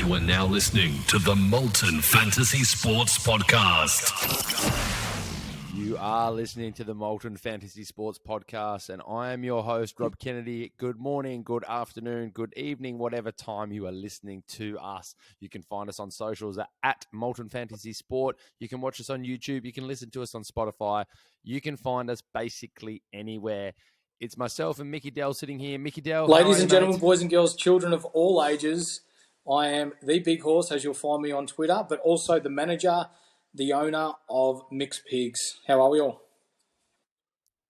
You are now listening to the Molten Fantasy Sports Podcast. You are listening to the Molten Fantasy Sports Podcast, and I am your host, Rob Kennedy. Good morning, good afternoon, good evening, whatever time you are listening to us. You can find us on socials at Molten Fantasy Sport. You can watch us on YouTube. You can listen to us on Spotify. You can find us basically anywhere. It's myself and Micky Dell sitting here. Micky Dell, ladies and gentlemen, boys and girls, children of all ages, I am the Big Horse, as you'll find me on Twitter, but also the manager, the owner of Mixed Pigs. How are we all?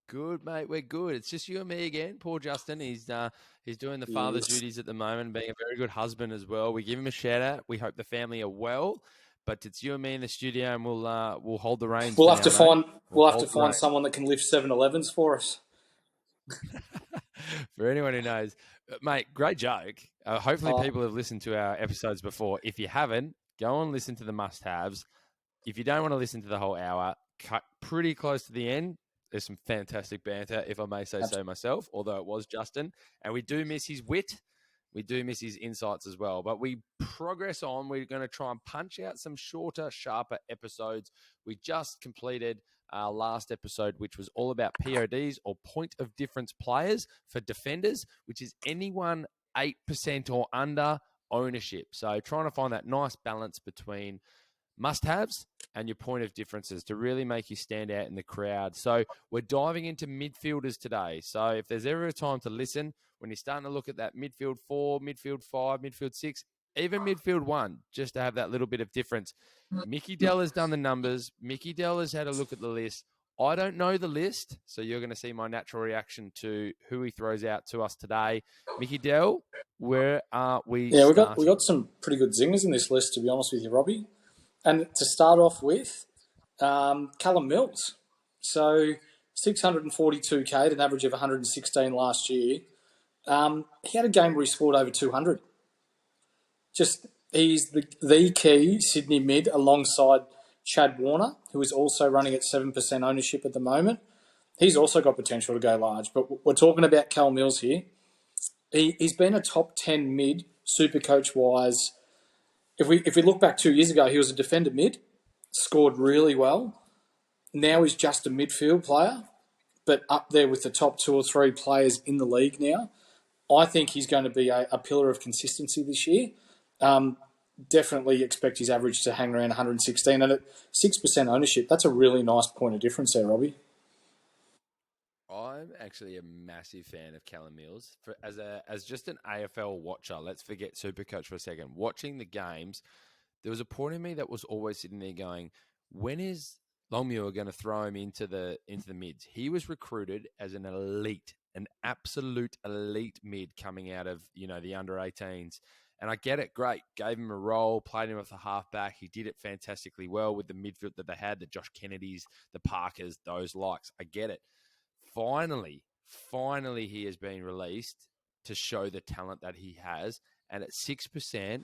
Good, mate. We're good. It's just you and me again. Poor Justin. He's doing the father duties at the moment, being a very good husband as well. We give him a shout out. We hope the family are well. But it's you and me in the studio, and we'll hold the reins. We'll have to find someone that can lift 7-Elevens for us. For anyone who knows, mate, great joke. Hopefully people have listened to our episodes before. If you haven't, go and listen to the must-haves. If you don't want to listen to the whole hour, cut pretty close to the end. There's some fantastic banter, if I may say so myself, although it was Justin. And we do miss his wit. We do miss his insights as well. But we progress on. We're going to try and punch out some shorter, sharper episodes. We just completed our last episode, which was all about PODs, or point of difference players for defenders, which is anyone 8% or under ownership. So trying to find that nice balance between must-haves and your point of differences to really make you stand out in the crowd. So we're diving into midfielders today. So if there's ever a time to listen, when you're starting to look at that midfield 4, midfield 5, midfield 6, even midfield 1, just to have that little bit of difference. Micky Dell has done the numbers. Micky Dell has had a look at the list. I don't know the list, so you're going to see my natural reaction to who he throws out to us today. Micky Dell, where are we? Yeah, we got some pretty good zingers in this list, to be honest with you, Robbie. And to start off with, Callum Mills. So 642K, an average of 116 last year. He had a game where he scored over 200. He's the key Sydney mid alongside Chad Warner, who is also running at 7% ownership at the moment. He's also got potential to go large, but we're talking about Cal Mills here. He's been a top 10 mid, Supercoach-wise. If we look back 2 years ago, he was a defender mid, scored really well. Now he's just a midfield player, but up there with the top 2 or 3 players in the league now. I think he's going to be a pillar of consistency this year. Definitely expect his average to hang around 116. And at 6% ownership, that's a really nice point of difference there, Robbie. I'm actually a massive fan of Callum Mills. As just an AFL watcher, let's forget Supercoach for a second. Watching the games, there was a point in me that was always sitting there going, when is Longmuir going to throw him into the mids? He was recruited as an absolute elite mid coming out of, the under 18s. And I get it, great. Gave him a role, played him with the halfback. He did it fantastically well with the midfield that they had, the Josh Kennedys, the Parkers, those likes. I get it. Finally, he has been released to show the talent that he has. And at 6%,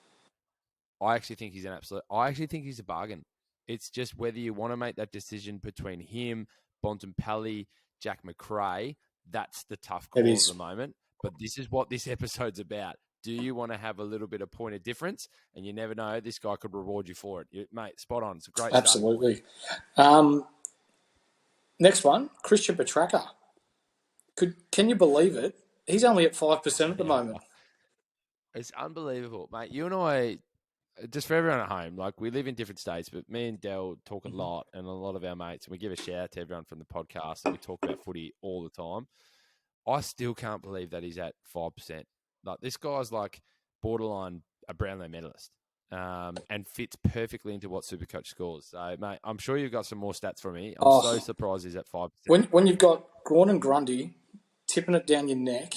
I actually think he's a bargain. It's just whether you want to make that decision between him, Bontempelli, Jack McRae. That's the tough call at the moment. But this is what this episode's about. Do you want to have a little bit of point of difference? And you never know, this guy could reward you for it. Mate, spot on. It's a great Absolutely. Next one, Christian Petracca. Can you believe it? He's only at 5% at the moment. It's unbelievable, mate. You and I, just for everyone at home, like we live in different states, but me and Dell talk a lot, and a lot of our mates, and we give a shout out to everyone from the podcast, and we talk about footy all the time. I still can't believe that he's at 5%. Like this guy's like borderline a Brownlow medalist, and fits perfectly into what Supercoach scores. So, mate, I'm sure you've got some more stats for me. I'm so surprised he's at 5%. When you've got Gawn and Grundy tipping it down your neck,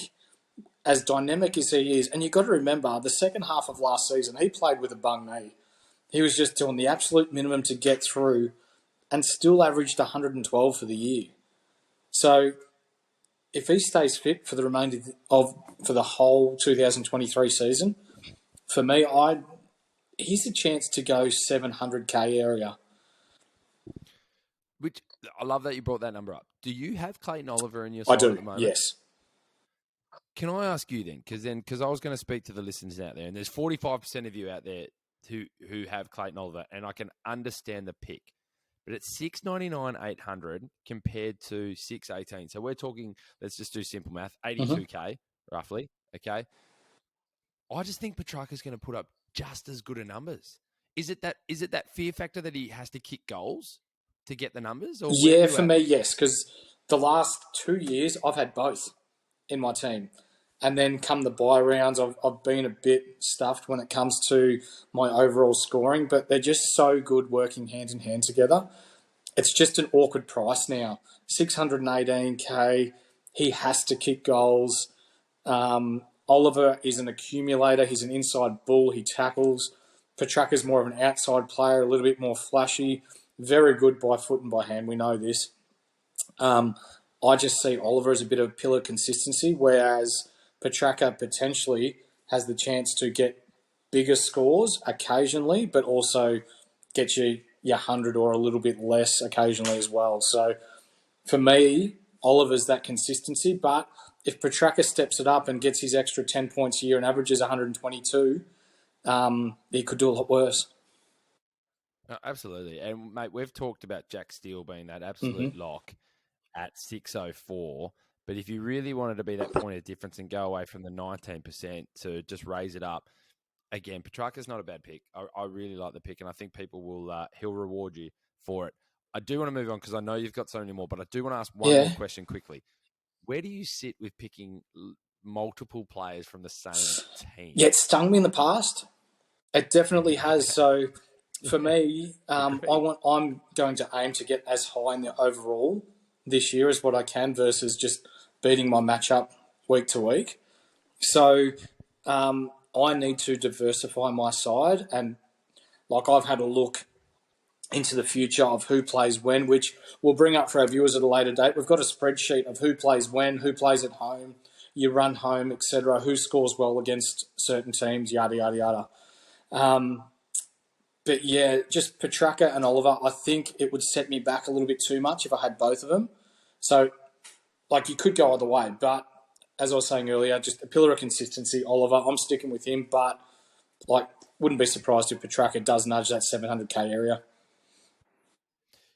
as dynamic as he is, and you've got to remember, the second half of last season, he played with a bung knee. He was just doing the absolute minimum to get through and still averaged 112 for the year. So if he stays fit for the remainder for the whole 2023 season, for me, he's a chance to go 700K area. Which I love that you brought that number up. Do you have Clayton Oliver in your side at the moment? Yes. Can I ask you then? Because I was going to speak to the listeners out there, and there's 45% of you out there who have Clayton Oliver, and I can understand the pick. But it's $699 800 compared to $618. So we're talking, let's just do simple math, 82K roughly. Okay. I just think Petrarca's going to put up just as good a numbers. Is it that fear factor that he has to kick goals to get the numbers? Or Yeah, for me, yes, because the last 2 years I've had both in my team. And then come the bye rounds, I've been a bit stuffed when it comes to my overall scoring, but they're just so good working hand in hand together. It's just an awkward price now. 618K, he has to kick goals. Oliver is an accumulator. He's an inside bull. He tackles. Petrarca's more of an outside player, a little bit more flashy. Very good by foot and by hand. We know this. I just see Oliver as a bit of a pillar consistency, whereas Petrarca potentially has the chance to get bigger scores occasionally, but also get you your 100 or a little bit less occasionally as well. So for me, Oliver's that consistency, but if Petrarca steps it up and gets his extra 10 points a year and averages 122, he could do a lot worse. No, absolutely. And, mate, we've talked about Jack Steele being that absolute lock at 604. But if you really wanted to be that point of difference and go away from the 19% to just raise it up, again, Petrarca's not a bad pick. I really like the pick, and I think people will he'll reward you for it. I do want to move on because I know you've got so many more, but I do want to ask one more question quickly. Where do you sit with picking multiple players from the same team? Yeah, it stung me in the past. It definitely has. So for me, I'm going to aim to get as high in the overall this year as what I can versus just beating my matchup week to week. So I need to diversify my side, and like I've had a look into the future of who plays when, which we'll bring up for our viewers at a later date. We've got a spreadsheet of who plays when, who plays at home, you run home, etc., who scores well against certain teams, yada, yada, yada. But yeah, just Petrarca and Oliver, I think it would set me back a little bit too much if I had both of them. So, like, you could go either way, but as I was saying earlier, just a pillar of consistency, Oliver, I'm sticking with him, but, like, wouldn't be surprised if Petrarca does nudge that 700K area.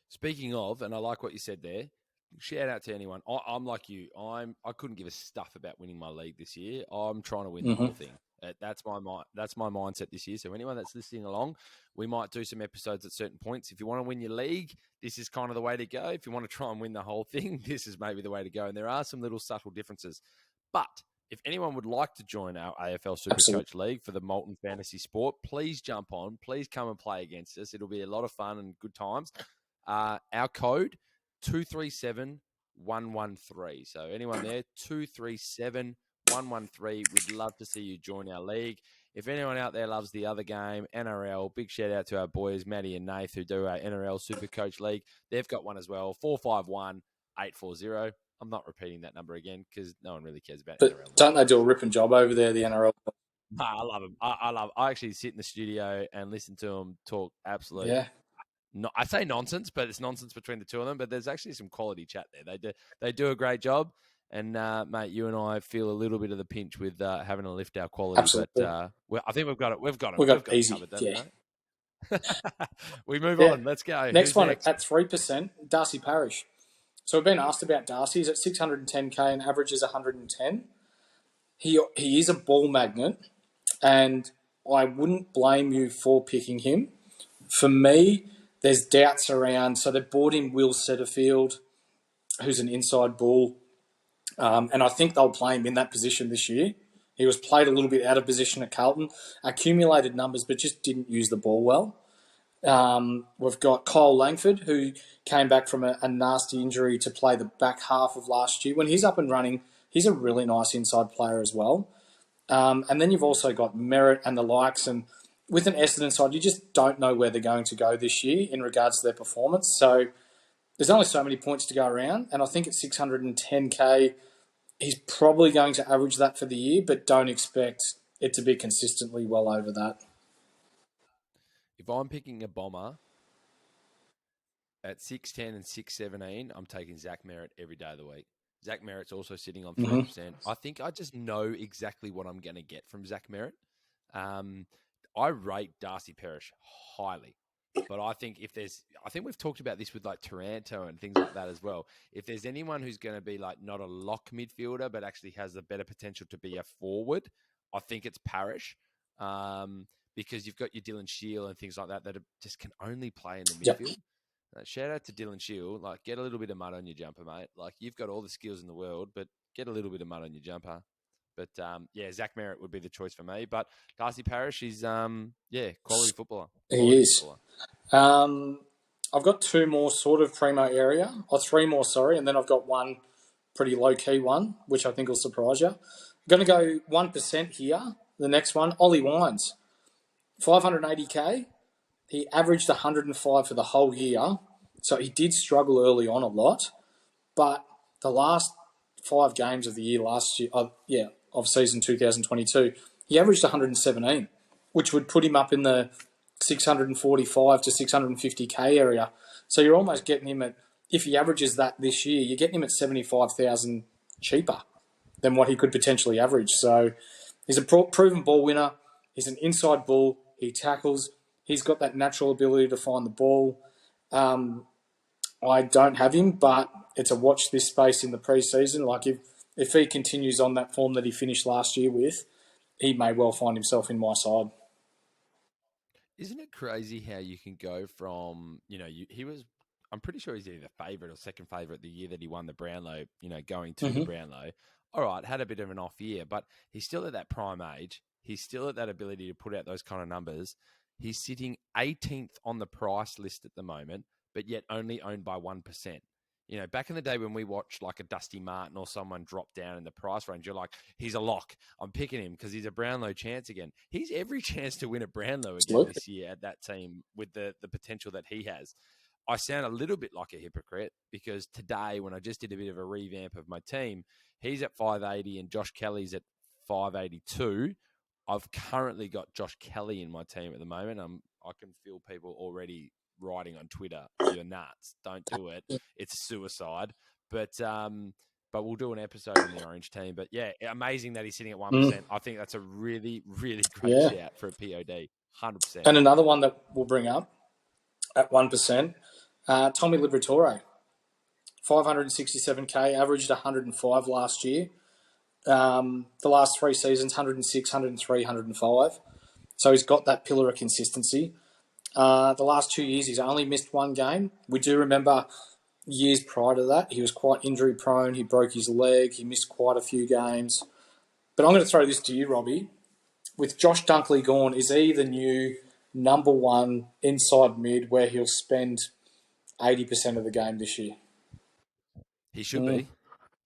Speaking of, and I like what you said there, shout out to anyone. I'm like you. I couldn't give a stuff about winning my league this year. I'm trying to win the whole thing. That's my mindset this year. So anyone that's listening along, we might do some episodes at certain points. If you want to win your league, this is kind of the way to go. If you want to try and win the whole thing, this is maybe the way to go. And there are some little subtle differences. But if anyone would like to join our AFL Supercoach League for the Molten Fantasy Sport, please jump on. Please come and play against us. It'll be a lot of fun and good times. Our code, 237113. So anyone there, 237113. We'd love to see you join our league. If anyone out there loves the other game, NRL, big shout out to our boys, Maddie and Nath, who do our NRL Supercoach League. They've got one as well, 451840. I'm not repeating that number again because no one really cares about NRL. Don't they do a ripping job over there, the NRL? I love them. I actually sit in the studio and listen to them talk absolute. Yeah. No, I say nonsense, but it's nonsense between the two of them. But there's actually some quality chat there. They do a great job, and mate, you and I feel a little bit of the pinch with having to lift our quality. Absolutely. But I think we've got it. We've got it easy. Covered, yeah. We move on. Let's go. Next one at 3%, Darcy Parish. So we've been asked about Darcy. He's at 610K and averages 110. He is a ball magnet, and I wouldn't blame you for picking him. For me, there's doubts around. So they've brought in Will Setterfield, who's an inside bull, and I think they'll play him in that position this year. He was played a little bit out of position at Carlton, accumulated numbers, but just didn't use the ball well. We've got Kyle Langford, who came back from a nasty injury to play the back half of last year. When he's up and running, he's a really nice inside player as well. And then you've also got Merritt and the likes, and with an Essendon side, you just don't know where they're going to go this year in regards to their performance. So there's only so many points to go around, and I think at 610K, he's probably going to average that for the year, but don't expect it to be consistently well over that. If I'm picking a bomber at 6'10 and 6'17, I'm taking Zach Merritt every day of the week. Zach Merritt's also sitting on Mm-hmm. 3%. I think I just know exactly what I'm going to get from Zach Merritt. I rate Darcy Perish highly. But I think I think we've talked about this with like Taranto and things like that as well. If there's anyone who's going to be like not a lock midfielder, but actually has the better potential to be a forward, I think it's Parish. Because you've got your Dylan Shield and things like that just can only play in the midfield. Yep. Shout out to Dylan Shield. Like, get a little bit of mud on your jumper, mate. Like, you've got all the skills in the world, but get a little bit of mud on your jumper. But, Zach Merritt would be the choice for me. But Darcy Parish is, quality footballer. He is. I've got two more sort of primo area, or three more, sorry, and then I've got one pretty low-key one, which I think will surprise you. I'm going to go 1% here. The next one, Ollie Wines. 580K. He averaged 105 for the whole year, so he did struggle early on a lot. But the last 5 games of the year of season 2022, he averaged 117, which would put him up in the 645 to 650K area. So you're almost getting him at, if he averages that this year, you're getting him at 75,000 cheaper than what he could potentially average. So he's a proven ball winner. He's an inside bull. He tackles. He's got that natural ability to find the ball. I don't have him, but it's a watch this space in the preseason. Like if he continues on that form that he finished last year with, he may well find himself in my side. Isn't it crazy how you can go from, he was, I'm pretty sure he's either favourite or second favourite the year that he won the Brownlow, going to the Brownlow. All right, had a bit of an off year, but he's still at that prime age. He's still at that ability to put out those kind of numbers. He's sitting 18th on the price list at the moment, but yet only owned by 1%. Back in the day when we watched like a Dusty Martin or someone drop down in the price range, you're like, he's a lock. I'm picking him because he's a Brownlow chance again. He's every chance to win a Brownlow again this year at that team with the potential that he has. I sound a little bit like a hypocrite because today when I just did a bit of a revamp of my team, he's at 580 and Josh Kelly's at 582. I've currently got Josh Kelly in my team at the moment. I can feel people already writing on Twitter, "You're nuts! Don't do it. It's suicide." But we'll do an episode on the Orange team. But yeah, amazing that he's sitting at 1%. I think that's a really, really great shout for a POD. 100%. And another one that we'll bring up at 1%, Tommy Liberatore, 567K, averaged 105 last year. The last 3 seasons, 106, 103, 105. So he's got that pillar of consistency. The last 2 years, he's only missed 1 game. We do remember years prior to that, he was quite injury prone. He broke his leg. He missed quite a few games. But I'm going to throw this to you, Robbie. With Josh Dunkley gone, is he the new number 1 inside mid where he'll spend 80% of the game this year? He should be.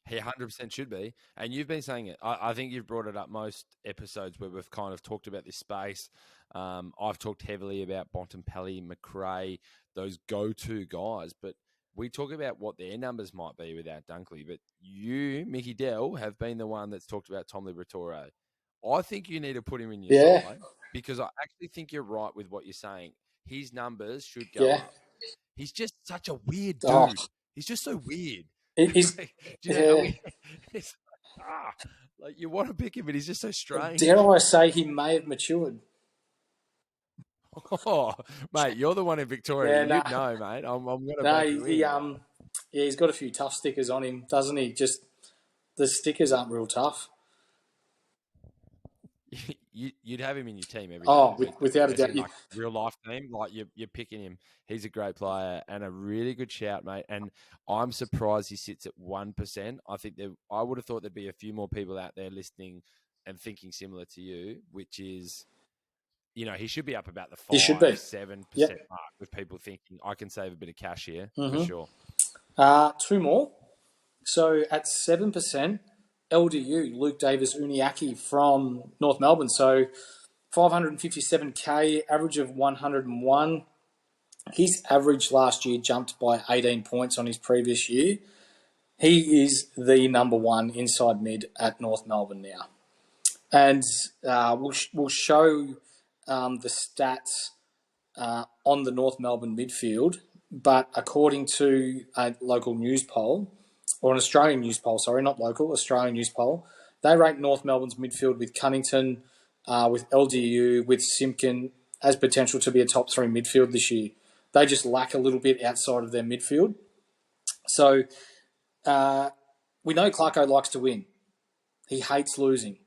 He 100% should be. And you've been saying it. I think you've brought it up most episodes where we've kind of talked about this space. I've talked heavily about Bontempelli, McRae, those go-to guys. But we talk about what their numbers might be without Dunkley. But you, Micky Dell, have been the one that's talked about Tom Liberatore. I think you need to put him in your side because I actually think you're right with what you're saying. His numbers should go up. He's just such a weird dude. He's just so weird. Like you want to pick him, but he's just so strange. Dare I say he may have matured? Oh, mate, you're the one in Victoria. You'd know, mate. I'm going to. He's got a few tough stickers on him, doesn't he? Just the stickers aren't real tough. You'd have him in your team every day. Without a doubt. Like real life team, like you're picking him. He's a great player and a really good shout, mate. And I'm surprised he sits at 1%. I would have thought there'd be a few more people out there listening and thinking similar to you, which is, he should be up about the 5-7% mark with people thinking I can save a bit of cash here for sure. 2 more. So at 7%. LDU, Luke Davis-Uniacke from North Melbourne. So 557K, average of 101. His average last year jumped by 18 points on his previous year. He is the number 1 inside mid at North Melbourne now. And we'll show the stats on the North Melbourne midfield, but according to a local news poll, or an Australian news poll, sorry, not local, Australian news poll. They rate North Melbourne's midfield with Cunnington, with LDU, with Simpkin as potential to be a top 3 midfield this year. They just lack a little bit outside of their midfield. So we know Clarko likes to win. He hates losing.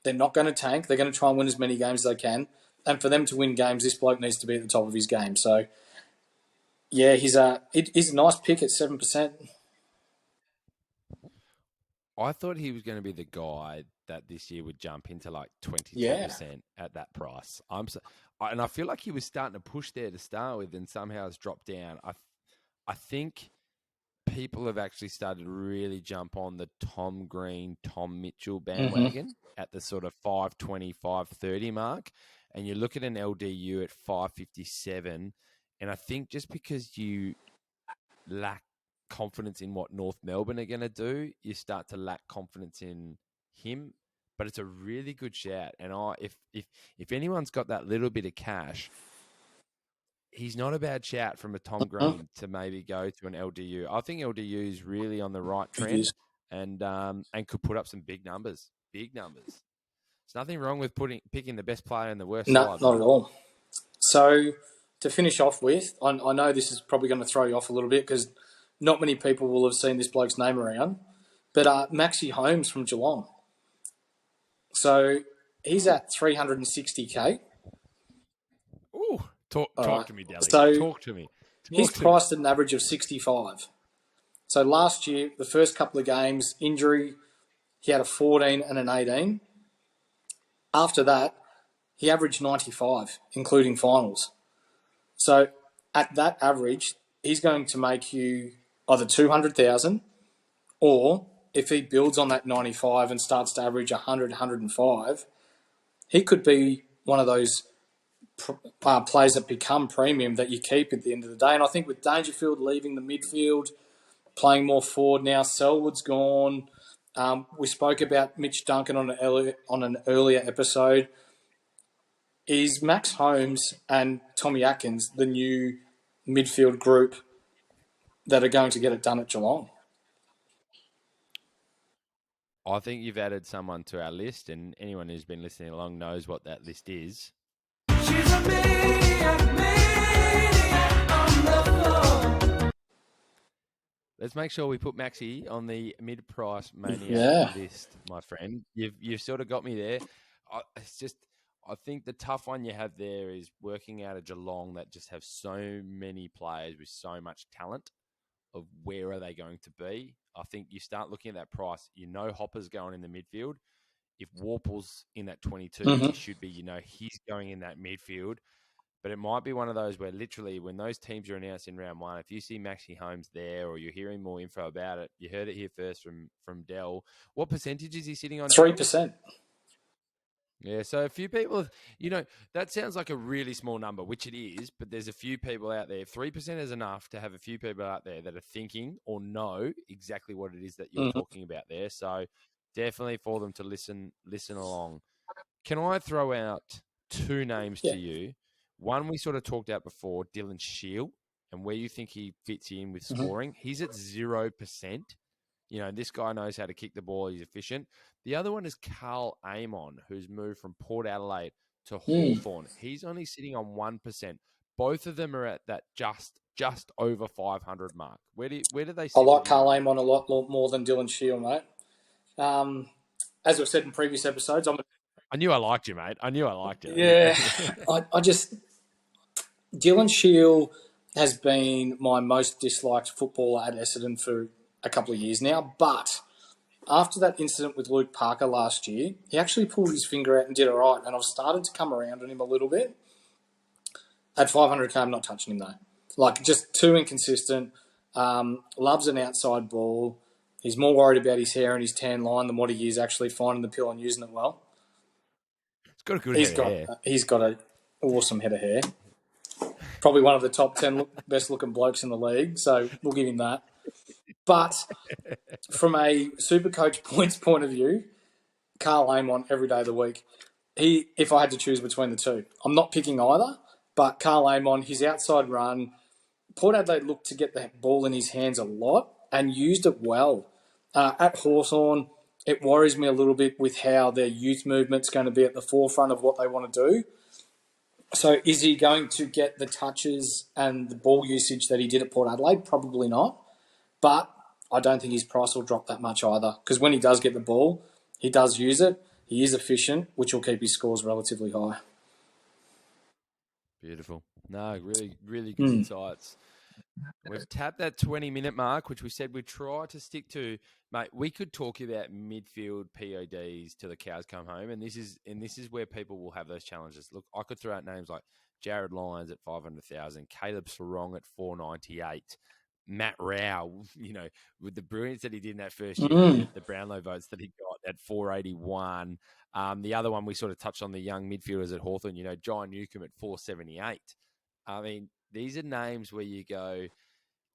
They're not going to tank. They're going to try and win as many games as they can. And for them to win games, this bloke needs to be at the top of his game. So, yeah, he's a nice pick at 7%. I thought he was going to be the guy that this year would jump into like 22% at that price. And I feel like he was starting to push there to start with, and somehow has dropped down. I think people have actually started to really jump on the Tom Green, Tom Mitchell bandwagon at the sort of 520, 530 mark. And you look at an LDU at 557, and I think just because you lack confidence in what North Melbourne are going to do, you start to lack confidence in him. But it's a really good shout. And if anyone's got that little bit of cash, he's not a bad shout from a Tom Green to maybe go to an LDU. I think LDU is really on the right trend and could put up some big numbers. Big numbers. There's nothing wrong with picking the best player in the worst side. No, not at all. So to finish off with, I know this is probably going to throw you off a little bit because not many people will have seen this bloke's name around, but Maxi Holmes from Geelong. So he's at 360K. Ooh, talk to me, Dally. So talk to me. He's priced at an average of 65. So last year, the first couple of games, injury, he had a 14 and an 18. After that, he averaged 95, including finals. So at that average, he's going to make you either 200,000, or if he builds on that 95 and starts to average 100, 105, he could be one of those players that become premium that you keep at the end of the day. And I think with Dangerfield leaving the midfield, playing more forward now, Selwood's gone. We spoke about Mitch Duncan on an earlier episode. Is Max Holmes and Tommy Atkins the new midfield group that are going to get it done at Geelong? I think you've added someone to our list, and anyone who's been listening along knows what that list is. She's a maniac on the floor. Let's make sure we put Maxi on the mid-price maniac list, my friend. You've sort of got me there. I think the tough one you have there is working out of Geelong that just have so many players with so much talent of where are they going to be. I think you start looking at that price, Hopper's going in the midfield. If Warple's in that 22, he should be, he's going in that midfield. But it might be one of those where literally when those teams are announced in round one, if you see Maxi Holmes there or you're hearing more info about it, you heard it here first from Dell. What percentage is he sitting on? 3%. Yeah, so a few people, that sounds like a really small number, which it is, but there's a few people out there. 3% is enough to have a few people out there that are thinking or know exactly what it is that you're talking about there. So definitely for them to listen along. Can I throw out two names to you? One we sort of talked about before, Dylan Shield, and where you think he fits in with scoring. He's at 0%. This guy knows how to kick the ball. He's efficient. The other one is Carl Amon, who's moved from Port Adelaide to Hawthorn. He's only sitting on 1%. Both of them are at that just over 500 mark. Where do they sit? I like Carl Amon a lot more than Dylan Shield, mate. As I've said in previous episodes, I knew I liked you, mate. I knew I liked you. Yeah. Dylan Shield has been my most disliked footballer at Essendon for a couple of years now, but after that incident with Luke Parker last year, he actually pulled his finger out and did all right, and I've started to come around on him a little bit. At 500k, I'm not touching him, though. Just too inconsistent, loves an outside ball. He's more worried about his hair and his tan line than what he is actually finding the pill and using it well. He's got a good head of hair. He's got an awesome head of hair. Probably one of the top 10 best-looking blokes in the league, so we'll give him that. But from a Supercoach points point of view, Carl Amon every day of the week. If I had to choose between the two, I'm not picking either, but Carl Amon, his outside run, Port Adelaide looked to get the ball in his hands a lot and used it well. At Hawthorn, it worries me a little bit with how their youth movement's going to be at the forefront of what they want to do. So is he going to get the touches and the ball usage that he did at Port Adelaide? Probably not. But I don't think his price will drop that much either, because when he does get the ball, he does use it. He is efficient, which will keep his scores relatively high. Beautiful. No, really, really good insights. We've tapped that 20-minute mark, which we said we'd try to stick to. Mate, we could talk about midfield PODs till the cows come home, and this is where people will have those challenges. Look, I could throw out names like Jared Lyons at 500,000, Caleb Sarong at 498, Matt Rao, with the brilliance that he did in that first year, the Brownlow votes that he got at 481. The other one we sort of touched on, the young midfielders at Hawthorn, John Newcomb at 478. I mean, these are names where you go,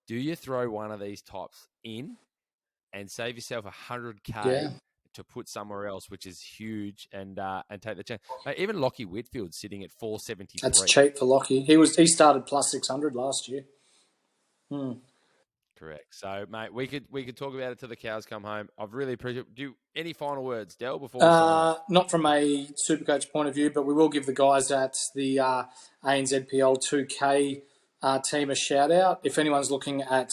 do you throw one of these types in and save yourself $100K to put somewhere else, which is huge, and take the chance? Mate, even Lockie Whitfield sitting at 473. That's cheap for Lockie. He started plus 600 last year. Correct. So, mate, we could talk about it till the cows come home. I've really appreciated it. Any final words, Del, before we sign off? Not from a Supercoach point of view, but we will give the guys at the ANZPL 2K team a shout out. If anyone's looking at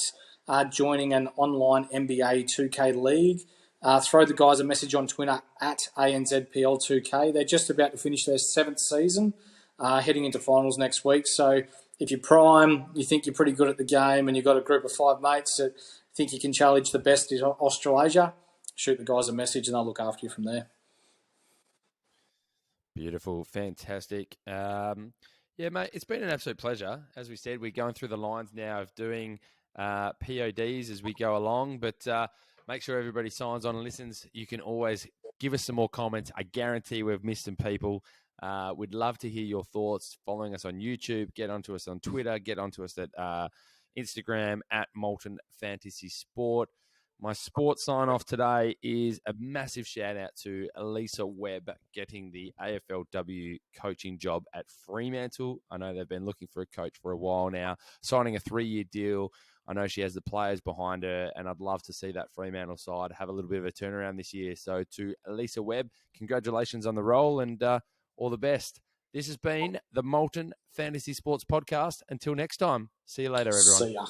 joining an online NBA 2K league, throw the guys a message on Twitter at ANZPL 2K. They're just about to finish their 7th season, heading into finals next week. So if you're prime, you think you're pretty good at the game, and you've got a group of 5 mates that think you can challenge the best in Australasia, shoot the guys a message and they'll look after you from there. Beautiful. Fantastic. Yeah, mate, it's been an absolute pleasure. As we said, we're going through the lines now of doing PODs as we go along, but make sure everybody signs on and listens. You can always give us some more comments. I guarantee we've missed some people. We'd love to hear your thoughts. Following us on YouTube, get onto us on Twitter, get onto us at Instagram at Molten Fantasy Sport. My sports sign-off today is a massive shout-out to Elisa Webb getting the AFLW coaching job at Fremantle. I know they've been looking for a coach for a while now, signing a 3-year deal. I know she has the players behind her, and I'd love to see that Fremantle side have a little bit of a turnaround this year. So to Elisa Webb, congratulations on the role, and all the best. This has been the Molten Fantasy Sports Podcast. Until next time, see you later, everyone. See ya.